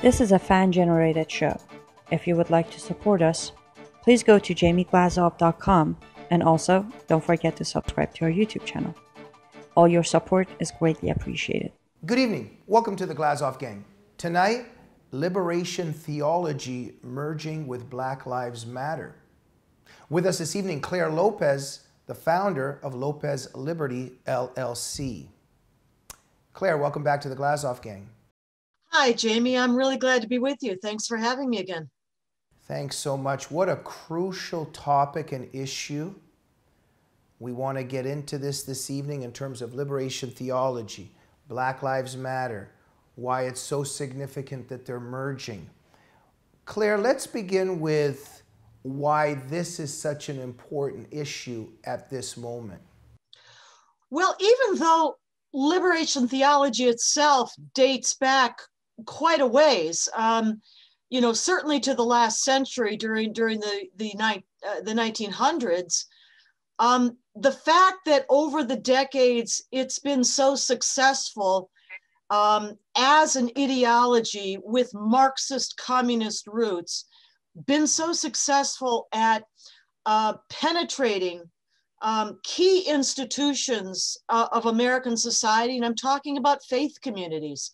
This is a fan-generated show. If you would like to support us, please go to jamieglazov.com, and also don't forget to subscribe to our YouTube channel. All your support is greatly appreciated. Good evening. Welcome to the Glazov Gang. Tonight, liberation theology merging with Black Lives Matter. With us this evening, Clare Lopez, the founder of Lopez Liberty, LLC. Clare, welcome back to the Glazov Gang. Hi, Jamie. I'm really glad to be with you. Thanks for having me again. Thanks so much. What a crucial topic and issue. We want to get into this evening in terms of liberation theology, Black Lives Matter, why it's so significant that they're merging. Clare, let's begin with why this is such an important issue at this moment. Well, even though liberation theology itself dates back quite a ways, certainly to the last century during the 1900s, the fact that over the decades it's been so successful as an ideology with Marxist communist roots, been so successful at penetrating key institutions of American society, and I'm talking about faith communities,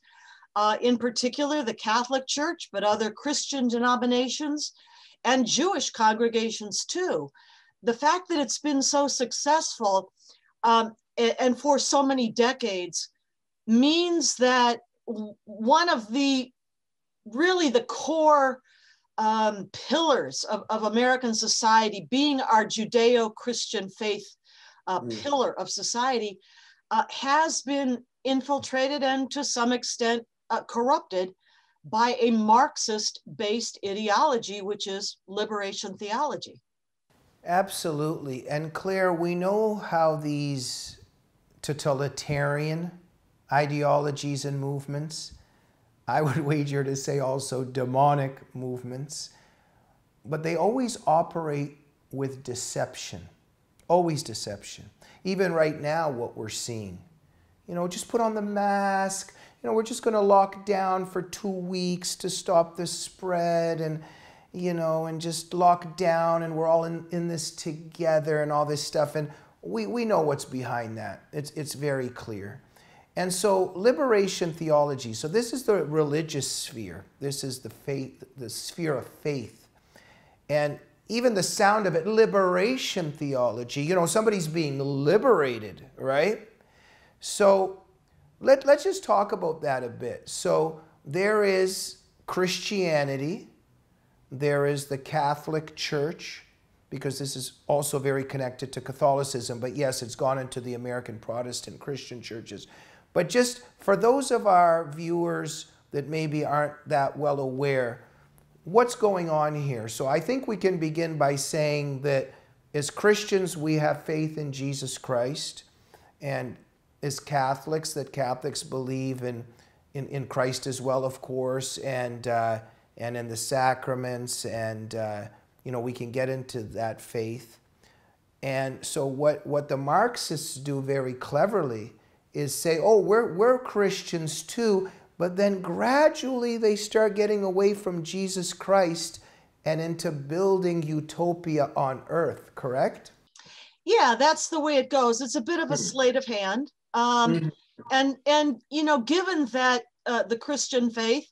in particular the Catholic Church, but other Christian denominations and Jewish congregations too. The fact that it's been so successful and for so many decades means that one of the core pillars of American society, being our Judeo-Christian faith pillar of society, has been infiltrated and to some extent corrupted by a Marxist-based ideology, which is liberation theology. Absolutely. And Clare, we know how these totalitarian ideologies and movements, I would wager to say also demonic movements, but they always operate with deception, always deception. Even right now, what we're seeing, just put on the mask, we're just going to lock down for 2 weeks to stop the spread and just lock down and we're all in this together and all this stuff. And we know what's behind that. It's very clear. And so liberation theology, so this is the religious sphere. This is the sphere of faith. And even the sound of it, liberation theology, somebody's being liberated, right? So let's just talk about that a bit. So there is Christianity, there is the Catholic Church, because this is also very connected to Catholicism, but yes, it's gone into the American Protestant Christian churches. But just for those of our viewers that maybe aren't that well aware, what's going on here? So I think we can begin by saying that as Christians, we have faith in Jesus Christ, and as Catholics, that Catholics believe in Christ as well, of course, and in the sacraments, and we can get into that faith. And so what the Marxists do very cleverly is say, oh, we're Christians too, but then gradually they start getting away from Jesus Christ and into building utopia on earth, correct? Yeah, that's the way it goes. It's a bit of a sleight of hand. And given that the Christian faith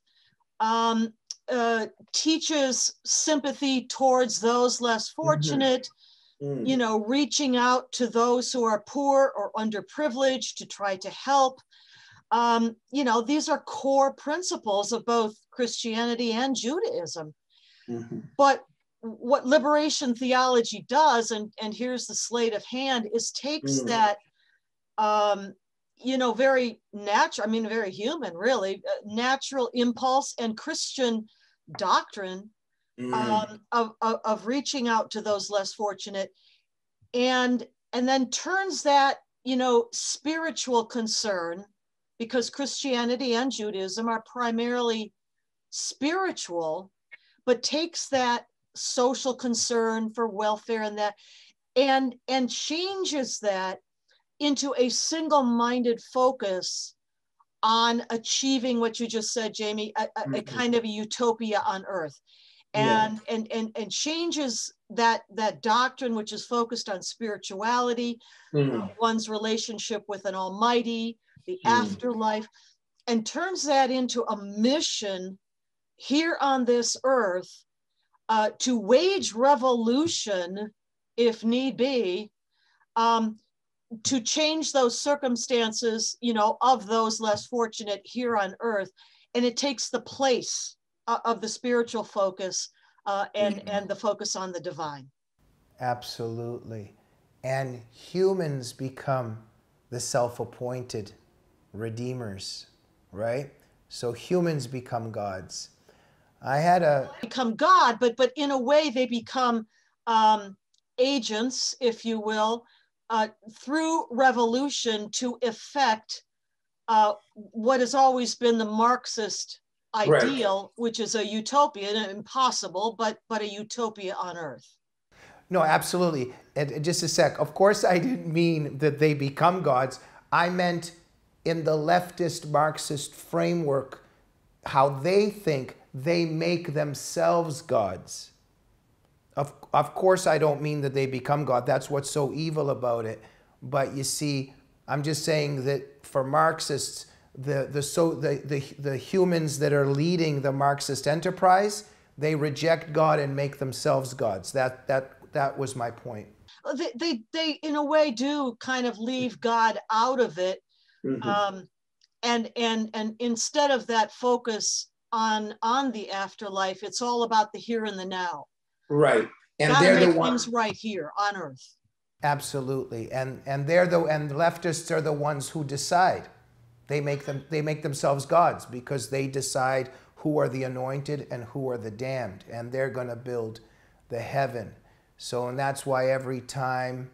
teaches sympathy towards those less fortunate, reaching out to those who are poor or underprivileged to try to help. These are core principles of both Christianity and Judaism. But what liberation theology does, and here's the sleight of hand, is takes that, very natural, very human, really, natural impulse and Christian doctrine of reaching out to those less fortunate, and then turns that spiritual concern, because Christianity and Judaism are primarily spiritual, but takes that social concern for welfare and that and changes that into a single-minded focus on achieving what you just said, Jamie, a kind of a utopia on earth. Yeah. And changes that doctrine, which is focused on spirituality, one's relationship with an almighty, the afterlife, and turns that into a mission here on this earth, to wage revolution, if need be, to change those circumstances, you know, of those less fortunate here on earth. And it takes the place of the spiritual focus and the focus on the divine. Absolutely. And humans become the self-appointed redeemers, right? So humans become gods. Become God, but in a way they become agents, if you will, through revolution to effect what has always been the Marxist ideal, right, which is a utopia, impossible, but a utopia on earth. No, absolutely. And just a sec. Of course, I didn't mean that they become gods. I meant in the leftist Marxist framework, how they think they make themselves gods. Of course, I don't mean that they become God. That's what's so evil about it. But you see, I'm just saying that for Marxists, the humans that are leading the Marxist enterprise, they reject God and make themselves gods. That was my point. They in a way do kind of leave God out of it, and instead of that focus on the afterlife, it's all about the here and the now. Right, and gotta they're make the ones things right here on earth. Absolutely, and leftists are the ones who decide. They make themselves gods because they decide who are the anointed and who are the damned, and they're going to build the heaven. So, and that's why every time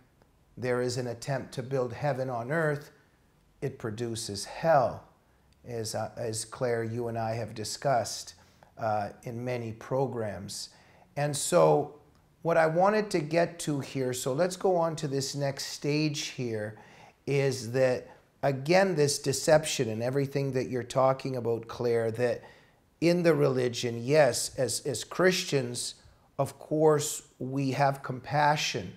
there is an attempt to build heaven on earth, it produces hell, as Claire, you and I have discussed in many programs. And so what I wanted to get to here, so let's go on to this next stage here, is that, again, this deception and everything that you're talking about, Claire, that in the religion, yes, as Christians, of course, we have compassion.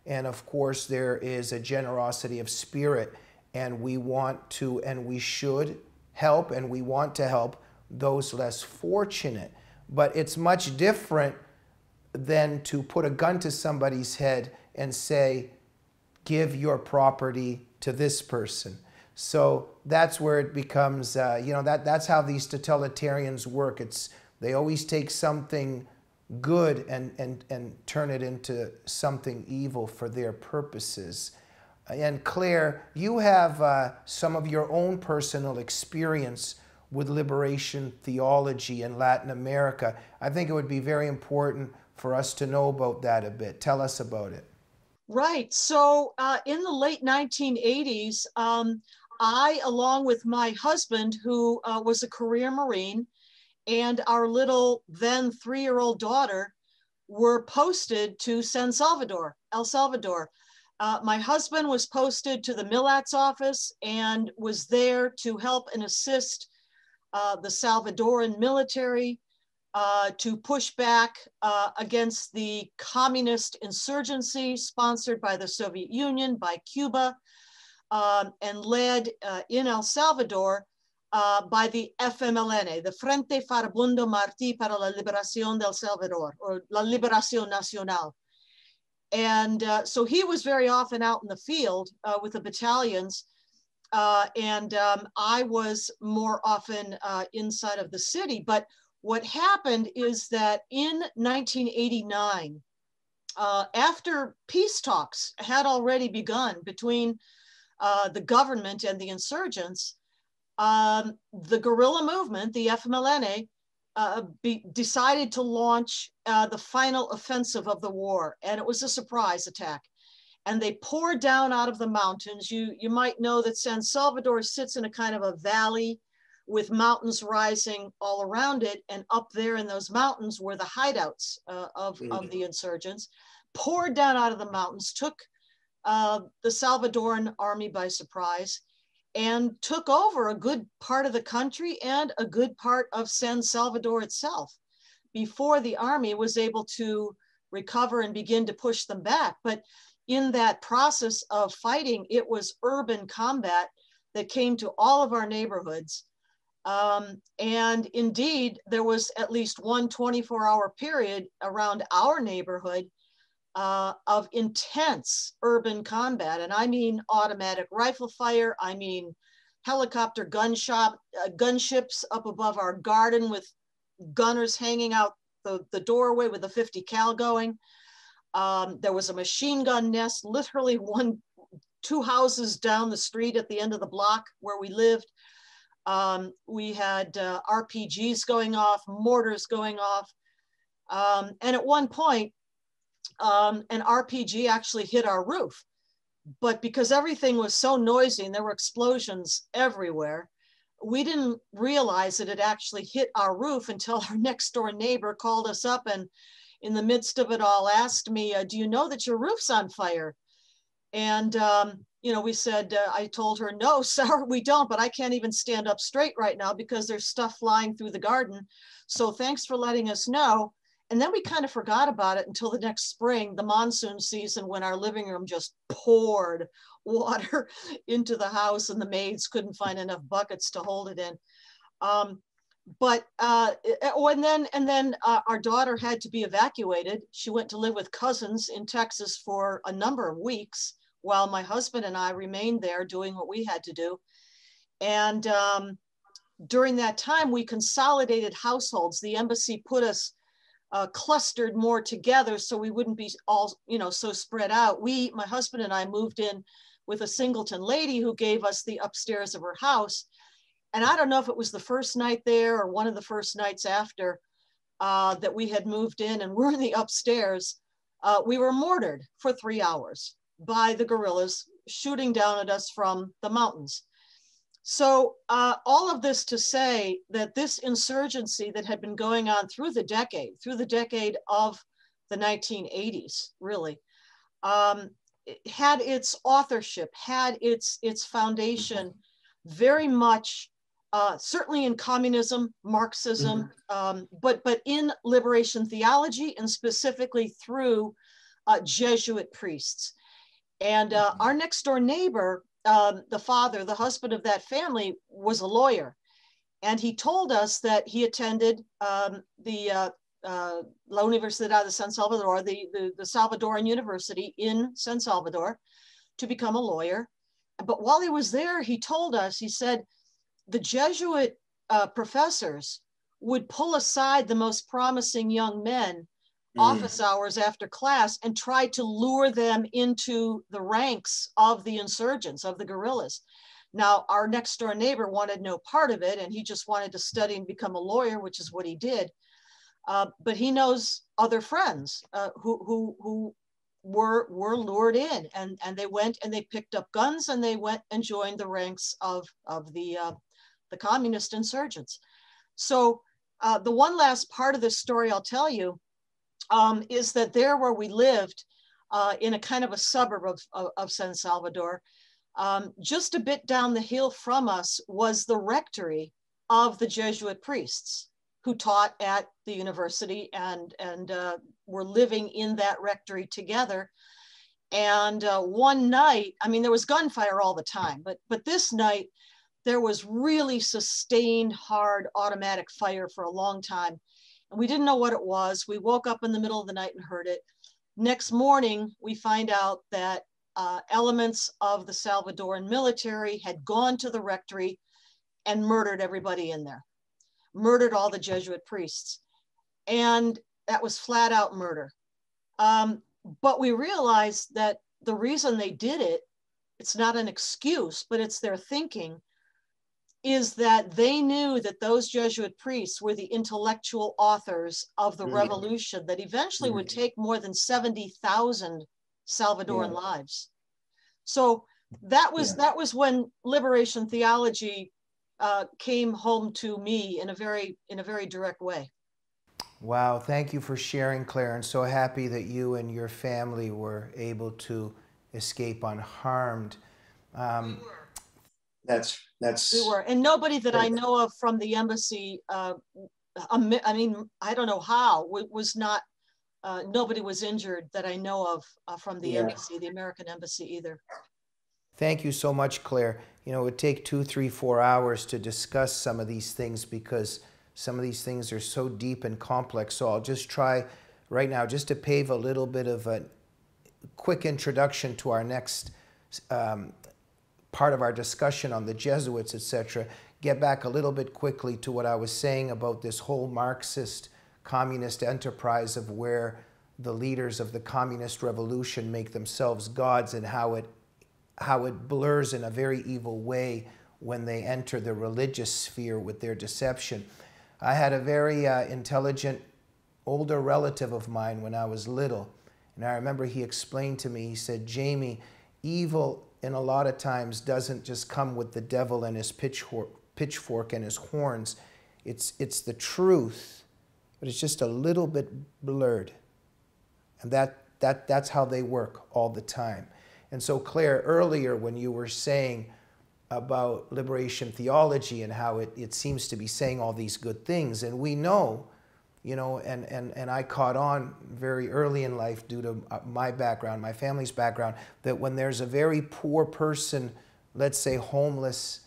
And of course, there is a generosity of spirit. And we want to, and we should help, and we want to help those less fortunate. But it's much different than to put a gun to somebody's head and say, give your property to this person. So that's where it becomes, that's how these totalitarians work. They always take something good and turn it into something evil for their purposes. And Claire, you have some of your own personal experience with liberation theology in Latin America. I think it would be very important for us to know about that a bit. Tell us about it. Right. So in the late 1980s, I, along with my husband, who was a career Marine, and our little then 3-year-old daughter were posted to San Salvador, El Salvador. My husband was posted to the MILAT's office and was there to help and assist the Salvadoran military to push back against the communist insurgency sponsored by the Soviet Union, by Cuba, and led in El Salvador by the FMLN, the Frente Farabundo Martí para la Liberación del Salvador, or La Liberación Nacional. And so he was very often out in the field with the battalions, and I was more often inside of the city. But what happened is that in 1989, after peace talks had already begun between the government and the insurgents, the guerrilla movement, the FMLN, decided to launch the final offensive of the war. And it was a surprise attack. And they poured down out of the mountains. You might know that San Salvador sits in a kind of a valley with mountains rising all around it. And up there in those mountains were the hideouts of the insurgents, poured down out of the mountains, took the Salvadoran army by surprise. and took over a good part of the country and a good part of San Salvador itself before the army was able to recover and begin to push them back. But in that process of fighting, it was urban combat that came to all of our neighborhoods. And indeed, there was at least one 24-hour period around our neighborhood of intense urban combat. And I mean automatic rifle fire. I mean helicopter gunships up above our garden with gunners hanging out the doorway with a 50 cal going. There was a machine gun nest, literally two houses down the street at the end of the block where we lived. We had RPGs going off, mortars going off. And at one point, an RPG actually hit our roof. But because everything was so noisy and there were explosions everywhere, we didn't realize that it actually hit our roof until our next door neighbor called us up and in the midst of it all asked me, do you know that your roof's on fire? And, you know, we said, I told her, no, sorry, we don't, but I can't even stand up straight right now because there's stuff flying through the garden. So thanks for letting us know. And then we kind of forgot about it until the next spring, the monsoon season, when our living room just poured water into the house and the maids couldn't find enough buckets to hold it in. And then our daughter had to be evacuated. She went to live with cousins in Texas for a number of weeks while my husband and I remained there doing what we had to do. And during that time, we consolidated households. The embassy put us clustered more together so we wouldn't be all, you know, so spread out. My husband and I moved in with a singleton lady who gave us the upstairs of her house. And I don't know if it was the first night there or one of the first nights after that we had moved in and we're in the upstairs, we were mortared for 3 hours by the guerrillas shooting down at us from the mountains. So all of this to say that this insurgency that had been going on through the decade of the 1980s, really, had its authorship, had its foundation very much, certainly in communism, Marxism, but in liberation theology and specifically through Jesuit priests. And our next door neighbor, the husband of that family, was a lawyer. And he told us that he attended La Universidad de San Salvador, the Salvadoran University in San Salvador, to become a lawyer. But while he was there, he told us, he said, the Jesuit professors would pull aside the most promising young men office hours after class and try to lure them into the ranks of the insurgents, of the guerrillas. Now, our next door neighbor wanted no part of it, and he just wanted to study and become a lawyer, which is what he did. But he knows other friends who were lured in, and they went and they picked up guns and they went and joined the ranks of the communist insurgents. So the one last part of this story I'll tell you is that there where we lived in a kind of a suburb of San Salvador, just a bit down the hill from us was the rectory of the Jesuit priests who taught at the university and were living in that rectory together. And one night, I mean, there was gunfire all the time, but this night there was really sustained, hard automatic fire for a long time. And we didn't know what it was. We woke up in the middle of the night and heard it. Next morning, we find out that elements of the Salvadoran military had gone to the rectory and murdered everybody in there, murdered all the Jesuit priests. And that was flat out murder. But we realized that the reason they did it, it's not an excuse, but it's their thinking, is that they knew that those Jesuit priests were the intellectual authors of the revolution that eventually would take more than 70,000 Salvadoran lives. So that was when liberation theology came home to me in a very direct way. Wow, thank you for sharing, Claire. I'm so happy that you and your family were able to escape unharmed. We were. We were, and nobody that I know of from the embassy, I mean, I don't know how, was not, nobody was injured that I know of from the embassy, the American embassy either. Thank you so much, Claire. You know, it would take 2, 3, 4 hours to discuss some of these things because some of these things are so deep and complex. So I'll just try right now just to pave a little bit of a quick introduction to our next part of our discussion on the Jesuits, etc. Get back a little bit quickly to what I was saying about this whole Marxist communist enterprise of where the leaders of the communist revolution make themselves gods and how it blurs in a very evil way when they enter the religious sphere with their deception. I had a very intelligent older relative of mine when I was little, and I remember he explained to me, he said, Jamie, evil in a lot of times doesn't just come with the devil and his pitchfork and his horns. It's the truth, but it's just a little bit blurred. And that's how they work all the time. And so, Claire, earlier when you were saying about liberation theology and how it seems to be saying all these good things, and we know, you know, and I caught on very early in life due to my background, my family's background, that when there's a very poor person, let's say homeless,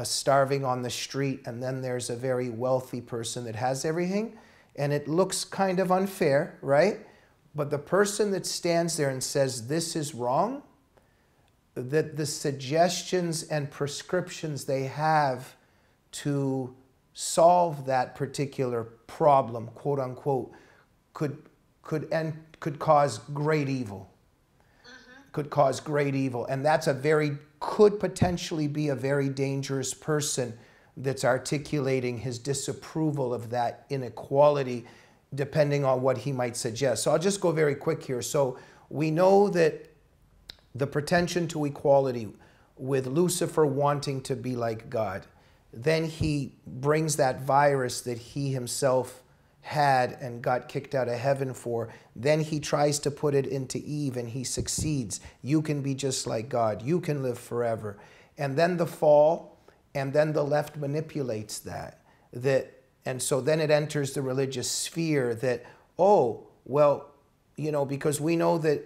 starving on the street, and then there's a very wealthy person that has everything, and it looks kind of unfair, right? But the person that stands there and says, this is wrong, that the suggestions and prescriptions they have to solve that particular problem, quote unquote, could cause great evil. Could cause great evil. And that's could potentially be a very dangerous person that's articulating his disapproval of that inequality, depending on what he might suggest. So I'll just go very quick here. So we know that the pretension to equality with Lucifer wanting to be like God, then he brings that virus that he himself had and got kicked out of heaven for. Then he tries to put it into Eve and he succeeds. You can be just like God. You can live forever. And then the fall, and then the left manipulates that. And so then it enters the religious sphere that, oh, well, you know, because we know that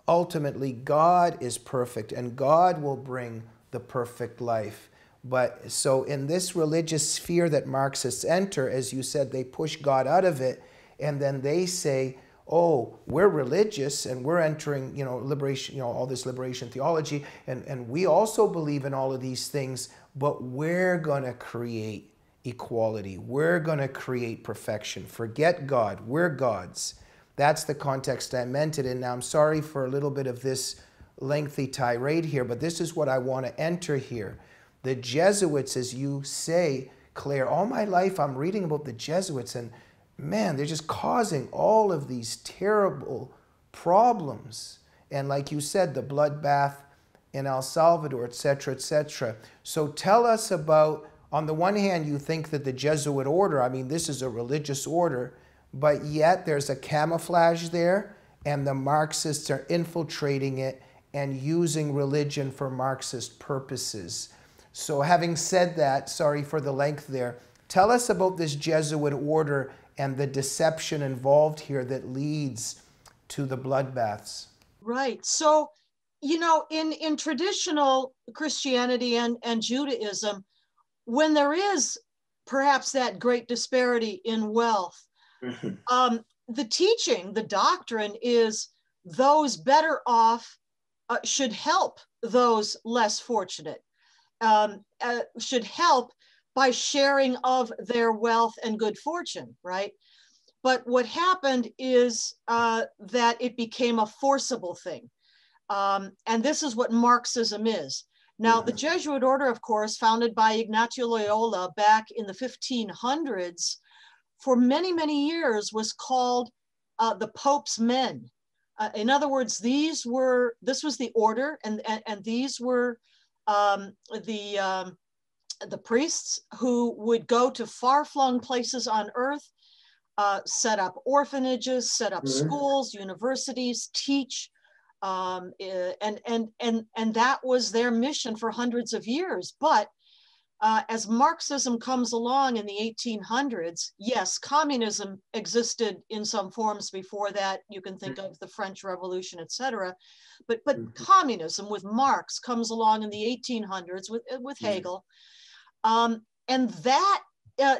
ultimately God is perfect and God will bring the perfect life. But so in this religious sphere that Marxists enter, as you said, they push God out of it, and then they say, oh, we're religious and we're entering, you know, liberation, you know, all this liberation theology, and we also believe in all of these things, but we're going to create equality. We're going to create perfection. Forget God. We're gods. That's the context I meant it in. Now, I'm sorry for a little bit of this lengthy tirade here, but this is what I want to enter here. The Jesuits, as you say, Claire, all my life I'm reading about the Jesuits, and man, they're just causing all of these terrible problems. And like you said, the bloodbath in El Salvador, etc., etc. So tell us about, on the one hand, you think that the Jesuit order, I mean, this is a religious order, but yet there's a camouflage there, and the Marxists are infiltrating it and using religion for Marxist purposes. So having said that, sorry for the length there, tell us about this Jesuit order and the deception involved here that leads to the bloodbaths. Right. So, you know, in traditional Christianity and Judaism, when there is perhaps that great disparity in wealth, the teaching, the doctrine is those better off should help those less fortunate, should help by sharing of their wealth and good fortune, right? But what happened is that it became a forcible thing. And this is what Marxism is. Now, the Jesuit order, of course, founded by Ignacio Loyola back in the 1500s, for many, many years was called the Pope's men. In other words, this was the order, and these were the priests who would go to far-flung places on earth, set up orphanages, set up schools, universities, teach, and that was their mission for hundreds of years. But as Marxism comes along in the 1800s, yes, communism existed in some forms before that. You can think of the French Revolution, etc. But communism with Marx comes along in the 1800s with Hegel. And that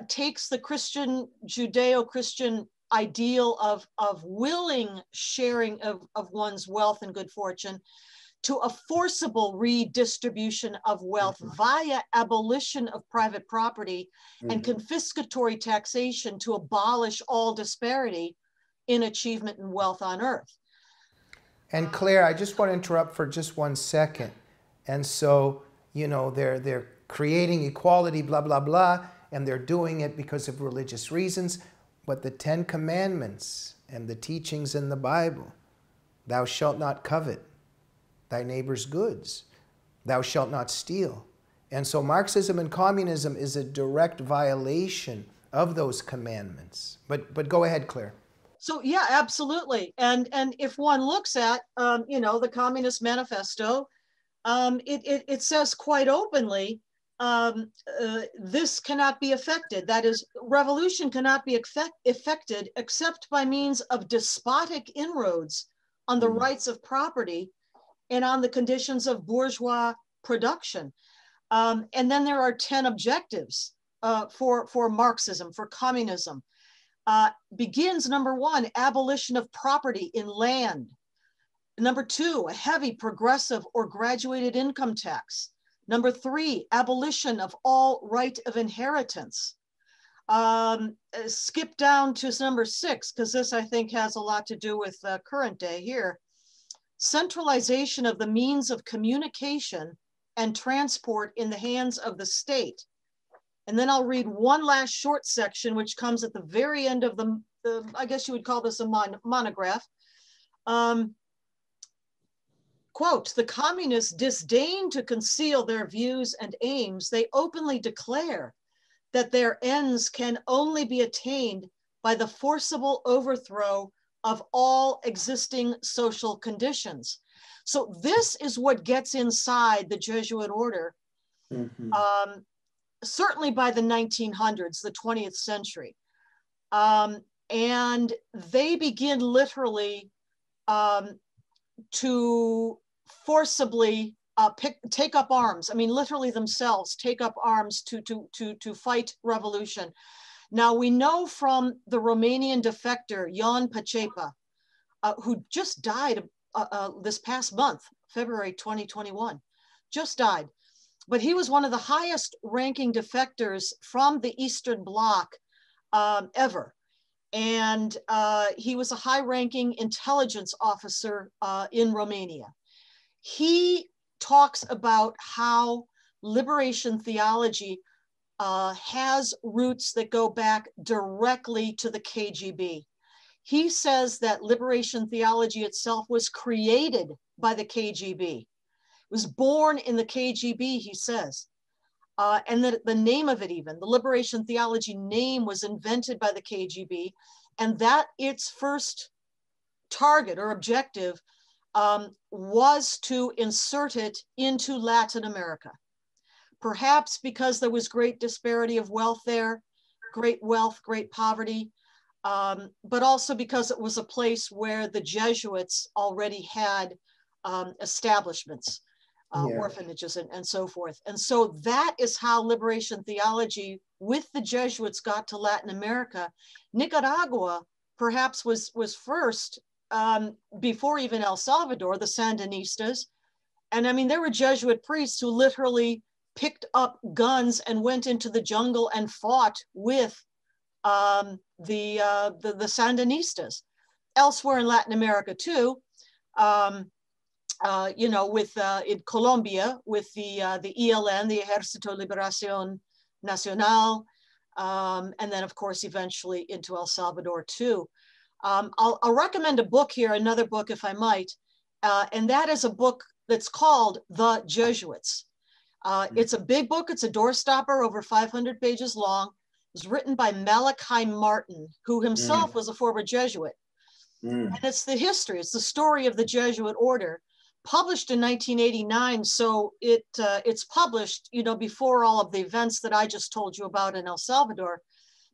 takes the Christian, Judeo-Christian ideal of willing sharing of one's wealth and good fortune to a forcible redistribution of wealth via abolition of private property and confiscatory taxation to abolish all disparity in achievement and wealth on earth. And Claire, I just want to interrupt for just 1 second. And so, you know, they're creating equality, blah, blah, blah, and they're doing it because of religious reasons. But the 10 Commandments and the teachings in the Bible, thou shalt not covet thy neighbor's goods, thou shalt not steal. And so Marxism and communism is a direct violation of those commandments. But go ahead, Claire. So yeah, absolutely. And if one looks at, you know, the Communist Manifesto, it says quite openly, this cannot be effected. That is, revolution cannot be effected except by means of despotic inroads on the rights of property and on the conditions of bourgeois production. And then there are 10 objectives for Marxism, for communism. Begins, number 1, abolition of property in land. Number 2, a heavy progressive or graduated income tax. Number 3, abolition of all right of inheritance. Skip down to number 6, because this I think has a lot to do with current day here. Centralization of the means of communication and transport in the hands of the state. And then I'll read one last short section, which comes at the very end of the I guess you would call this a monograph. Quote, the communists disdain to conceal their views and aims. They openly declare that their ends can only be attained by the forcible overthrow of all existing social conditions. So this is what gets inside the Jesuit order, certainly by the 1900s, the 20th century. And they begin literally to forcibly take up arms. I mean, literally themselves take up arms to fight revolution. Now, we know from the Romanian defector, Ion Pacepa, who just died this past month, February 2021, just died. But he was one of the highest ranking defectors from the Eastern Bloc ever. And he was a high ranking intelligence officer in Romania. He talks about how liberation theology has roots that go back directly to the KGB. He says that liberation theology itself was created by the KGB. It was born in the KGB, he says. And that the name of it even, the liberation theology name, was invented by the KGB, and that its first target or objective was to insert it into Latin America. Perhaps because there was great disparity of wealth there, great wealth, great poverty, but also because it was a place where the Jesuits already had establishments, orphanages, and so forth. And so that is how liberation theology with the Jesuits got to Latin America. Nicaragua perhaps was first, before even El Salvador, the Sandinistas. And I mean, there were Jesuit priests who literally picked up guns and went into the jungle and fought with the Sandinistas. Elsewhere in Latin America too, you know, with in Colombia with the ELN, the Ejército Liberación Nacional, and then of course eventually into El Salvador too. I'll recommend a book here, another book if I might, and that is a book that's called The Jesuits. It's a big book. It's a doorstopper, over 500 pages long. It was written by Malachi Martin, who himself was a former Jesuit. And it's the history, it's the story of the Jesuit order. published in 1989, so it's published, you know, before all of the events that I just told you about in El Salvador.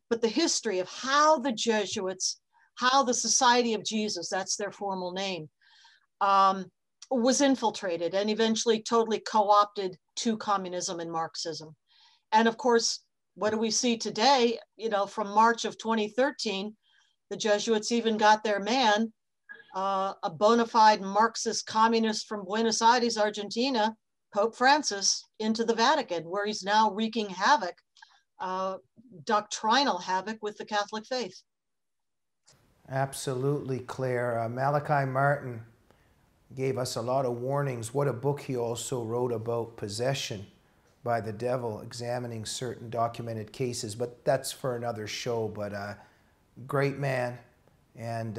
But the history of how the Jesuits, how the Society of Jesus, that's their formal name, was infiltrated and eventually totally co-opted to communism and Marxism. And of course, what do we see today? You know, from March of 2013, the Jesuits even got their man, a bona fide Marxist communist from Buenos Aires, Argentina, Pope Francis, into the Vatican, where he's now wreaking havoc, doctrinal havoc with the Catholic faith. Absolutely, Claire. Malachi Martin gave us a lot of warnings. What a book he also wrote about possession by the devil, examining certain documented cases. But that's for another show. But great man, and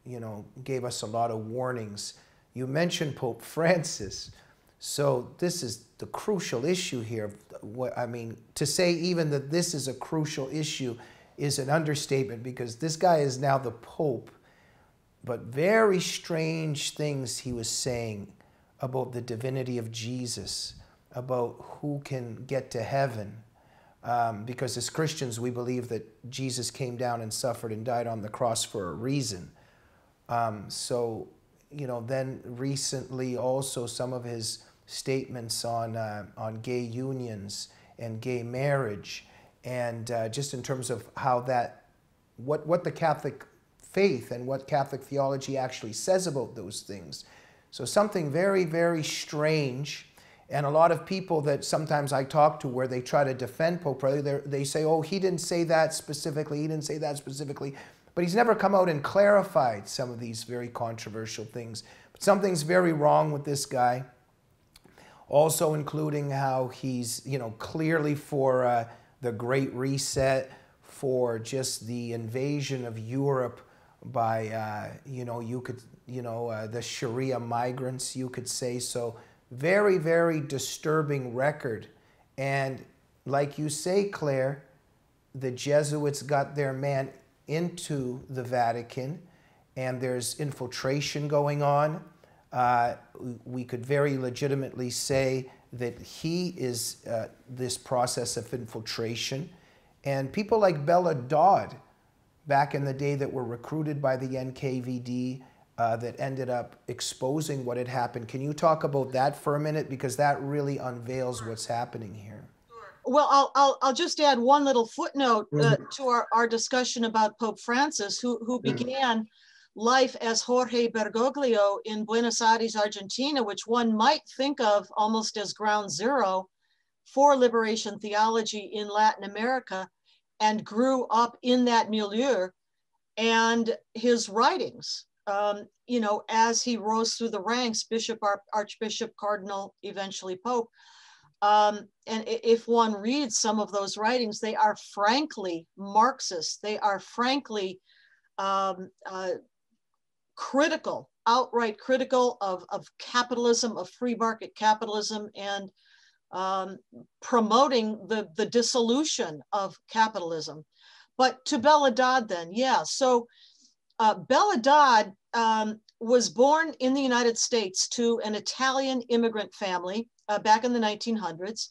you know, gave us a lot of warnings. You mentioned Pope Francis. So this is the crucial issue here. What I mean, to say even that this is a crucial issue is an understatement, because this guy is now the Pope. But very strange things he was saying about the divinity of Jesus, about who can get to heaven. Because as Christians, we believe that Jesus came down and suffered and died on the cross for a reason. So, you know, then recently also some of his statements on gay unions and gay marriage, and just in terms of how that, what the Catholic faith and what Catholic theology actually says about those things. So something very, very strange. And a lot of people that sometimes I talk to, where they try to defend Pope, they say, oh, he didn't say that specifically, he didn't say that specifically. But he's never come out and clarified some of these very controversial things. But something's very wrong with this guy. Also including how he's, you know, clearly for the Great Reset, for just the invasion of Europe by, you know, the Sharia migrants, you could say. So very, very disturbing record. And like you say, Claire, the Jesuits got their man into the Vatican, and there's infiltration going on. We could very legitimately say that he is this process of infiltration. And people like Bella Dodd, back in the day, that were recruited by the NKVD, that ended up exposing what had happened. Can you talk about that for a minute? Because that really unveils what's happening here. Well, I'll just add one little footnote to our discussion about Pope Francis, who began life as Jorge Bergoglio in Buenos Aires, Argentina, which one might think of almost as ground zero for liberation theology in Latin America, and grew up in that milieu. And his writings, you know, as he rose through the ranks, bishop, archbishop, cardinal, eventually pope, and if one reads some of those writings, they are frankly Marxist. They are frankly critical, outright critical of capitalism, of free market capitalism, and promoting the dissolution of capitalism. But to Bella Dodd then, yeah. So Bella Dodd was born in the United States to an Italian immigrant family back in the 1900s.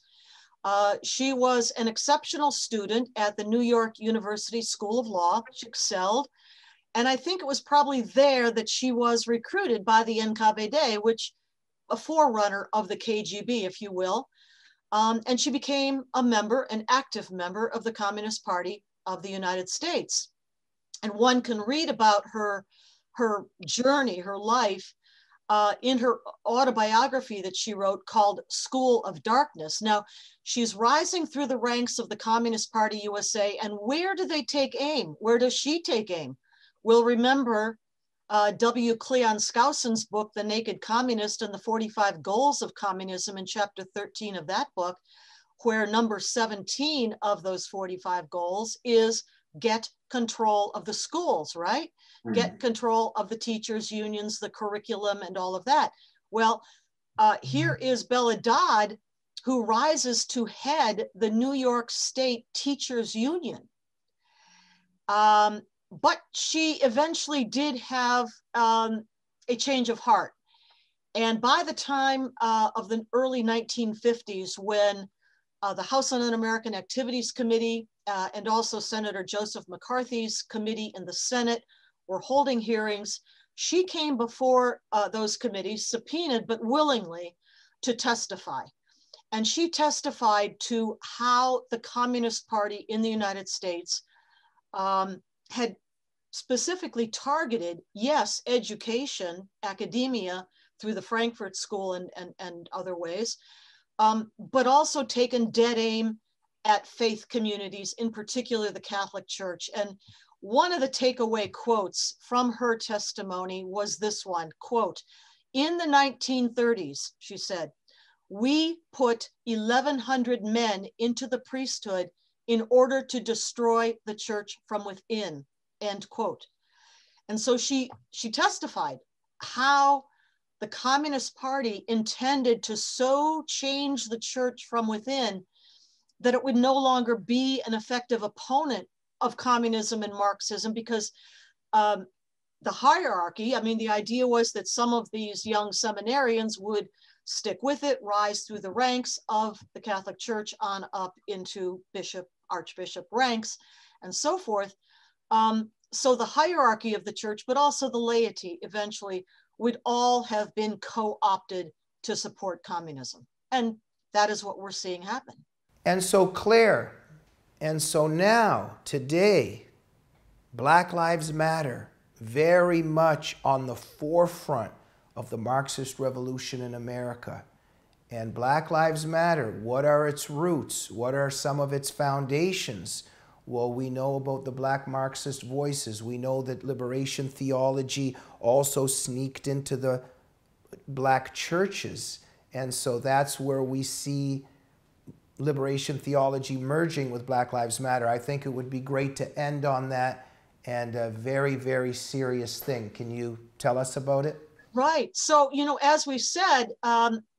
She was an exceptional student at the New York University School of Law. She excelled. And I think it was probably there that she was recruited by the NKVD, which a forerunner of the KGB, if you will. And she became a member, an active member of the Communist Party of the United States. And one can read about her journey, her life, in her autobiography that she wrote called School of Darkness. Now, she's rising through the ranks of the Communist Party USA, and where do they take aim? Where does she take aim? We'll remember W. Cleon Skousen's book, The Naked Communist and the 45 Goals of Communism, in chapter 13 of that book, where number 17 of those 45 goals is get control of the schools, right? Mm-hmm. Get control of the teachers' unions, the curriculum, and all of that. Well, here is Bella Dodd, who rises to head the New York State Teachers Union. But she eventually did have a change of heart. And by the time of the early 1950s, when the House on Un-American Activities Committee and also Senator Joseph McCarthy's committee in the Senate were holding hearings, she came before those committees, subpoenaed but willingly, to testify. And she testified to how the Communist Party in the United States had specifically targeted, yes, education, academia, through the Frankfurt School and other ways, but also taken dead aim at faith communities, in particular the Catholic Church. And one of the takeaway quotes from her testimony was this one, quote, "In the 1930s, she said, we put 1,100 men into the priesthood in order to destroy the church from within," end quote. And so she testified how the Communist Party intended to so change the church from within that it would no longer be an effective opponent of communism and Marxism, because the hierarchy, I mean, the idea was that some of these young seminarians would stick with it, rise through the ranks of the Catholic Church on up into bishop, archbishop ranks, and so forth. So the hierarchy of the church, but also the laity eventually would all have been co-opted to support communism. And that is what we're seeing happen. And so, Clare, and so now, today, Black Lives Matter, very much on the forefront of the Marxist revolution in America. And Black Lives Matter, what are its roots? What are some of its foundations? Well, we know about the Black Marxist voices. We know that liberation theology also sneaked into the Black churches. And so that's where we see liberation theology merging with Black Lives Matter. I think it would be great to end on that, and a very, very serious thing. Can you tell us about it? Right. So, you know, as we said,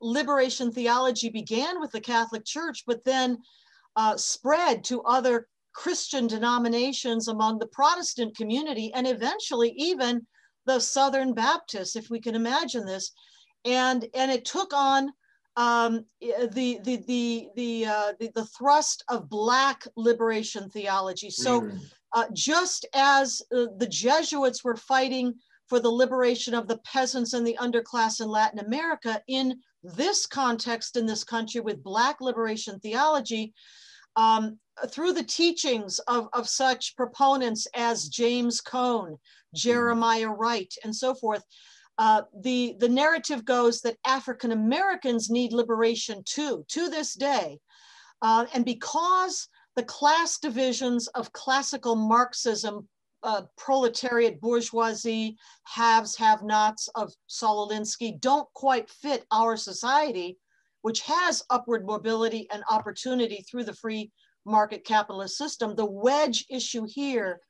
liberation theology began with the Catholic Church, but then spread to other Christian denominations among the Protestant community, and eventually even the Southern Baptists, if we can imagine this. And it took on the thrust of Black liberation theology. So just as the Jesuits were fighting for the liberation of the peasants and the underclass in Latin America, in this context, in this country, with Black liberation theology, through the teachings of such proponents as James Cone, Jeremiah Wright, and so forth, the narrative goes that African Americans need liberation too, to this day. And because the class divisions of classical Marxism, proletariat, bourgeoisie, haves, have-nots of Saul Alinsky don't quite fit our society, which has upward mobility and opportunity through the free market capitalist system, the wedge issue here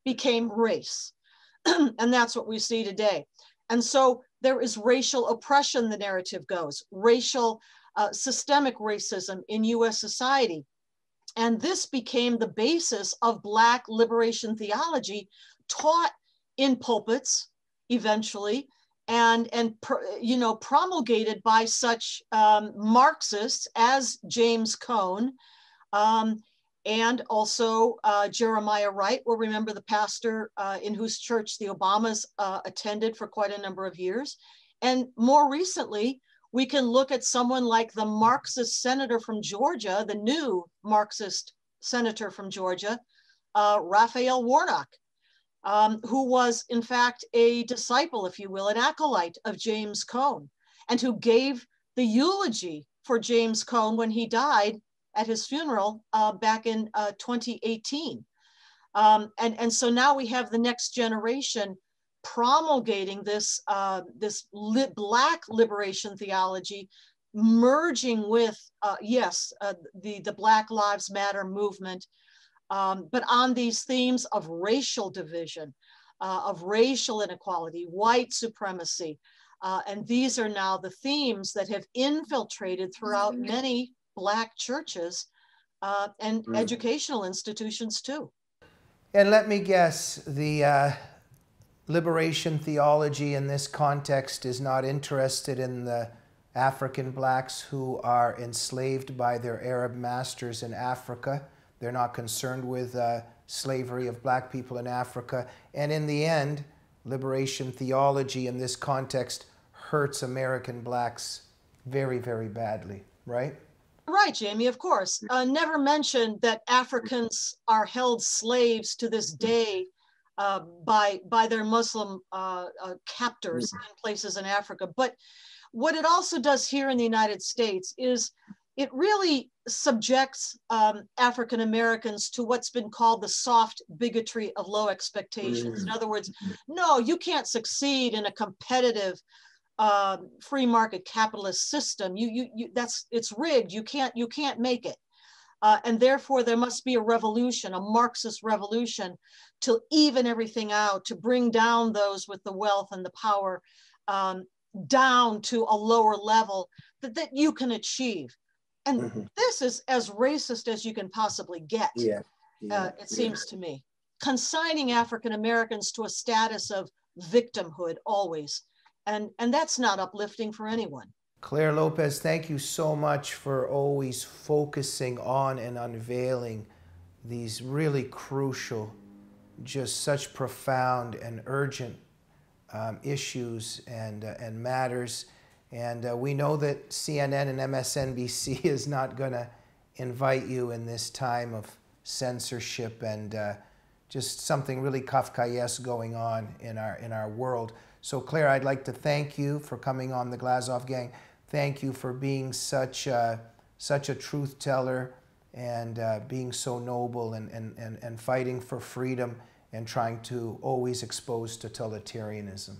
became race. And that's what we see today. And so there is racial oppression, the narrative goes, racial, systemic racism in US society. And this became the basis of Black liberation theology taught in pulpits eventually, and you know, promulgated by such Marxists as James Cone, and also Jeremiah Wright. We'll remember the pastor in whose church the Obamas attended for quite a number of years. And more recently, we can look at someone like the Marxist senator from Georgia, the new Marxist senator from Georgia, Raphael Warnock, who was in fact a disciple, if you will, an acolyte of James Cone, and who gave the eulogy for James Cone when he died at his funeral back in 2018. And so now we have the next generation promulgating this, Black liberation theology, merging with, the Black Lives Matter movement, but on these themes of racial division, of racial inequality, white supremacy. And these are now the themes that have infiltrated throughout many Black churches and educational institutions too. And let me guess, liberation theology in this context is not interested in the African blacks who are enslaved by their Arab masters in Africa. They're not concerned with slavery of black people in Africa. And in the end, liberation theology in this context hurts American blacks very, very badly, right? Right, Jamie, of course. Never mention that Africans are held slaves to this day by their Muslim captors in places in Africa. But what it also does here in the United States is it really subjects African Americans to what's been called the soft bigotry of low expectations. In other words, no, you can't succeed in a competitive free market capitalist system. It's rigged. You can't make it. And therefore there must be a revolution, a Marxist revolution, to even everything out, to bring down those with the wealth and the power down to a lower level that you can achieve. And this is as racist as you can possibly get, it seems to me. Consigning African Americans to a status of victimhood always. And that's not uplifting for anyone. Clare Lopez, thank you so much for always focusing on and unveiling these really crucial, just such profound and urgent issues and matters. And we know that CNN and MSNBC is not going to invite you in this time of censorship and just something really Kafkaesque going on in our world. So Clare, I'd like to thank you for coming on the Glazov Gang. Thank you for being such a truth teller and being so noble and fighting for freedom and trying to always expose totalitarianism.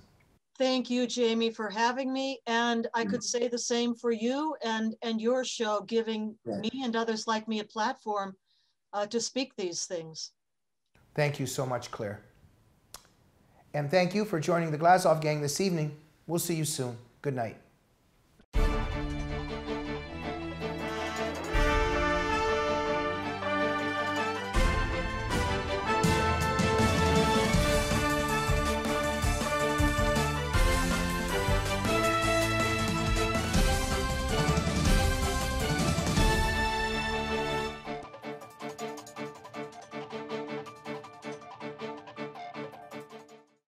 Thank you, Jamie, for having me. And I could say the same for you and your show, giving me and others like me a platform to speak these things. Thank you so much, Clare. And thank you for joining the Glazov Gang this evening. We'll see you soon. Good night.